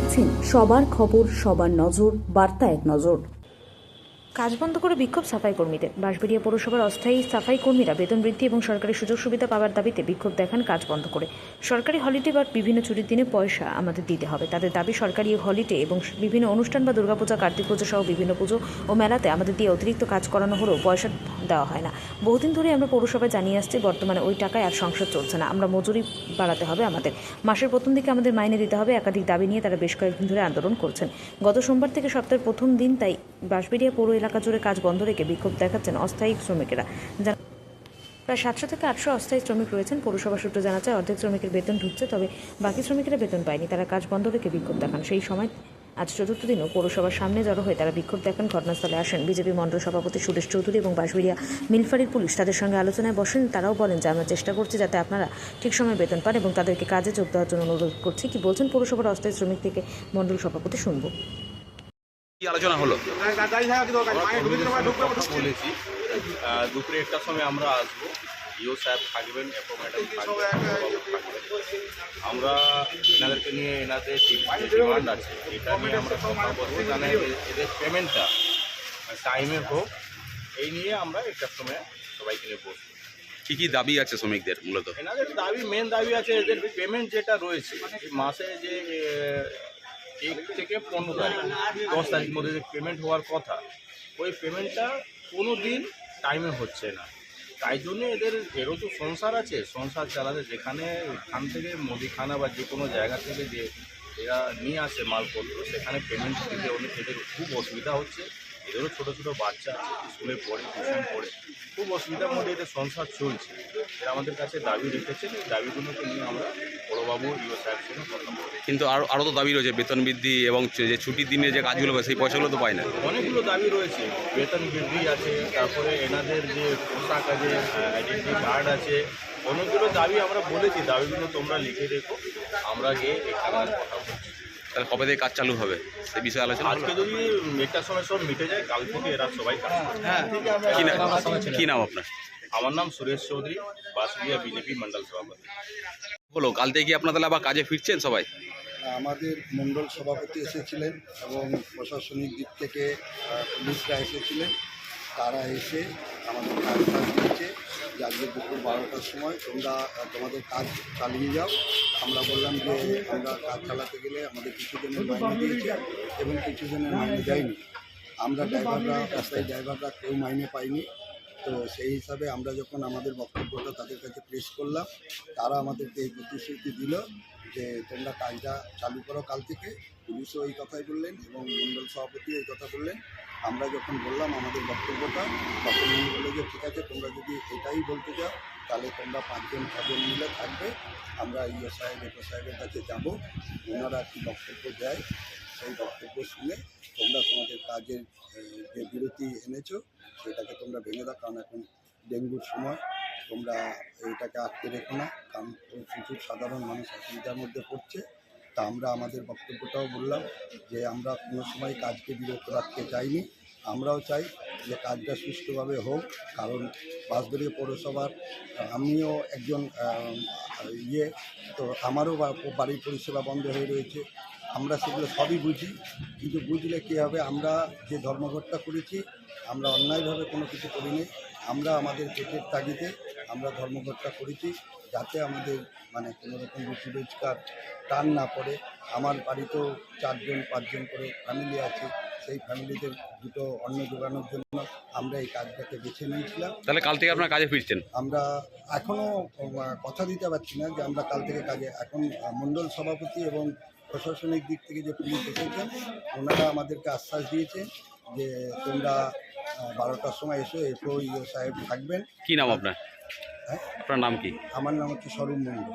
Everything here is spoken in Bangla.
দেখছেন সবার খবর, সবার নজর, বার্তা এক নজর। কাজ বন্ধ করে বিক্ষোভ সাফাই কর্মীদের। বাঁশবেড়িয়া পৌরসভার অস্থায়ী সাফাই কর্মীরা বেতন বৃদ্ধি এবং সরকারি সুযোগ সুবিধা পাওয়ার দাবিতে বিক্ষোভ দেখান কাজ বন্ধ করে। সরকারি হলিডে বা বিভিন্ন ছুটির দিনে পয়সা আমাদের দিতে হবে। তাদের দাবি, সরকারি হলিডে এবং বিভিন্ন অনুষ্ঠান বা দুর্গাপূজা, কার্তিক পুজো সহ বিভিন্ন পুজো ও মেলাতে আমাদের দিয়ে অতিরিক্ত কাজ করানো হলেও পয়সা দেওয়া হয় না। বহুদিন ধরে আমরা পৌরসভায় জানিয়ে আসছি, বর্তমানে ওই টাকায় আর সংসার চলছে না। আমরা মজুরি বাড়াতে হবে, আমাদের মাসের প্রথম দিকে আমাদের মাইনে দিতে হবে। একাধিক দাবি নিয়ে তারা বেশ কয়েকদিন ধরে আন্দোলন করছেন। গত সোমবার থেকে সপ্তাহের প্রথম দিন তাই বাঁশবেড়িয়া পৌর এলাকা জুড়ে কাজ বন্ধ রেখে বিক্ষোভ দেখাচ্ছেন অস্থায়ী শ্রমিকেরা। প্রায় 700 থেকে 800 অস্থায়ী শ্রমিক রয়েছেন। পৌরসভা সূত্র জানা যায়, অর্ধেক শ্রমিকের বেতন ঢুকছে, তবে বাকি শ্রমিকেরা বেতন পায়নি। তারা কাজ বন্ধ রেখে বিক্ষোভ দেখান। সেই সময় আজ চতুর্থ দিনও পৌরসভার সামনে জড়ো হয়ে তারা বিক্ষোভ দেখান। ঘটনাস্থলে আসেন বিজেপি মণ্ডল সভাপতি সুরেশ চৌধুরী এবং বাঁশবেড়িয়া মিলফারির পুলিশ। তাদের সঙ্গে আলোচনায় বসেন। তারাও বলেন যে আমরা চেষ্টা করছি যাতে আপনারা ঠিক সময় বেতন পান এবং তাদেরকে কাজে যোগ দেওয়ার জন্য অনুরোধ করছি। কি বলছেন পৌরসভার অস্থায়ী শ্রমিক থেকে মণ্ডল সভাপতি, শুনবো। কি আলোচনা হলো? বলেছি দুপুরে একটার সময় আমরা আসবো, ইও সাহেব থাকবেন, এফও ম্যাডাম থাকবেন, আমরা এনাদেরকে নিয়ে এনাদের ডিমান্ড আছে এটা নিয়ে আমরা কথা বলবো, জানে এদের পেমেন্টটা টাইমে হোক, এই নিয়ে আমরা একটার সময় সবাইকে নিয়ে বসবো। কি কি দাবি আছে শ্রমিকদের? মূলত এনাদের দাবি, মেন দাবি আছে এদের পেমেন্ট যেটা রয়েছে মাসে, যে 1 থেকে 15 তারিখ 10 তারিখ মধ্যে যে পেমেন্ট হওয়ার কথা, ওই পেমেন্টটা কোনো দিন টাইমে হচ্ছে না। তাই জন্য এরও তো সংসার আছে, সংসার চালাতে যেখানে এখান থেকে মুদিখানা বা যে কোনো জায়গা থেকে যে এরা নিয়ে আসে মালপত্র, সেখানে পেমেন্ট দিতে এদের খুব অসুবিধা হচ্ছে। এদেরও ছোটো ছোটো বাচ্চা আছে, স্কুলে পড়ে, টিউশন পড়ে, খুব অসুবিধার মধ্যে এদের সংসার চলছে। এরা আমাদের কাছে দাবি রেখেছেন, এই দাবিগুলোকে নিয়ে আমরা বড়োবাবু ইও সাহেবের সঙ্গে কথা বলব। কিন্তু আরও তো দাবি রয়েছে, বেতন বৃদ্ধি এবং যে ছুটির দিনে যে কাজগুলো হবে সেই পয়সাগুলো তো পায় না। অনেকগুলো দাবি রয়েছে, বেতন বৃদ্ধি আছে, তারপরে এনাদের যে পোশাক আছে, আইডেন্টি কার্ড আছে, অনেকগুলো দাবি আমরা বলেছি। দাবিগুলো তোমরা লিখে রেখো, আমরা গিয়ে এখানে কথা বলছি। তাহলে কবে থেকে কাজ চালু হবে সে বিষয়ে আলোচনা হলো? আজকে যদি একটার সময় সব মিটে যায়, কাল থেকে এরা সবাই কাজ করবে। কি নাম আপনার? আমার নাম সুরেশ চৌধুরী, বাঁশবেড়িয়া বিজেপি মন্ডল সভাপতি। হলো কাল থেকে কি আপনারা তাহলে আবার কাজে ফিরছেন সবাই? আমাদের মণ্ডল সভাপতি এসেছিলেন এবং প্রশাসনিক দিক থেকে পুলিশরা এসেছিলেন। তারা এসে আমাদের কাজ দিয়েছে যে আজকে দুপুর 12টার সময় তোমরা তোমাদের কাজ চালিয়ে যাও। আমরা বললাম যে আমরা কাজ চালাতে গেলে আমাদের কিছু জনের মাইনে দিয়েছে এবং কিছু জনের মাইনে দেয়নি। আমরা অস্থায়ী ড্রাইভাররা কেউ মাইনে পাইনি। তো সেই হিসাবে আমরা যখন আমাদের বক্তব্যটা তাদের কাছে পেশ করলাম, তারা আমাদেরকে এই প্রতিশ্রুতি দিল যে তোমরা কাজটা চালু করো কাল থেকে। পুলিশও এই কথাই বললেন এবং মণ্ডল সভাপতিও এই কথা বললেন। আমরা যখন বললাম আমাদের বক্তব্যটা, তখন উনি বললো যে ঠিক আছে, তোমরা যদি এটাই বলতে চাও তাহলে তোমরা 5জন 6জন মিলে থাকবে, আমরা ইও সাহেব এফও সাহেবের কাছে যাব, ওনারা কী বক্তব্য দেয় সেই বক্তব্য শুনে তোমরা তোমাদের কাজের যে বিরতি এনেছো সেটাকে তোমরা ভেঙে দাও। কারণ এখন ডেঙ্গুর সময়, তোমরা এটাকে আটকে রেখো না, কারণ প্রচুর সাধারণ মানুষ অসুবিধার মধ্যে পড়ছে। তা আমরা আমাদের বক্তব্যটাও বললাম যে আমরা কোনো সময় কাজকে বিরত রাখতে চাইনি। আমরাও চাই যে কাজটা সুষ্ঠুভাবে হোক, কারণ বাঁশবেড়িয়া পৌরসভার আমিও একজন তো আমারও বাড়ির পরিষেবা বন্ধ হয়ে রয়েছে। আমরা সেগুলো সবই বুঝি, কিন্তু বুঝলে কী হবে, আমরা যে ধর্মঘটটা করেছি আমরা অন্যায়ভাবে কোনো কিছু করিনি। আমরা আমাদের পেটের তাগিদে আমরা ধর্মঘটটা করেছি, যাতে আমাদের কোনো রকম রুটি রোজগার টান না পড়ে। আমার বাড়িতেও 4জন 5জন করে ফ্যামিলি আছে, সেই ফ্যামিলিদের দুটো অন্ন জোগানোর জন্য আমরা এই কাজটাকে বেছে নিয়েছিলাম। তাহলে কাল থেকে আপনারা কাজে ফিরছেন? আমরা এখনও কথা দিতে পারছি না যে আমরা কাল থেকে কাজে। এখন মণ্ডল সভাপতি এবং প্রশাসনিক দিক থেকে যে পুলিশ এসেছেন, ওনারা আমাদেরকে আশ্বাস দিয়েছেন যে তোমরা 12টার সময় এসো, এফও ইও সাহেব থাকবেন। কি নাম আপনার? হ্যাঁ, আপনার নাম কি? আমার নাম হচ্ছে স্বরূপ মণ্ডল।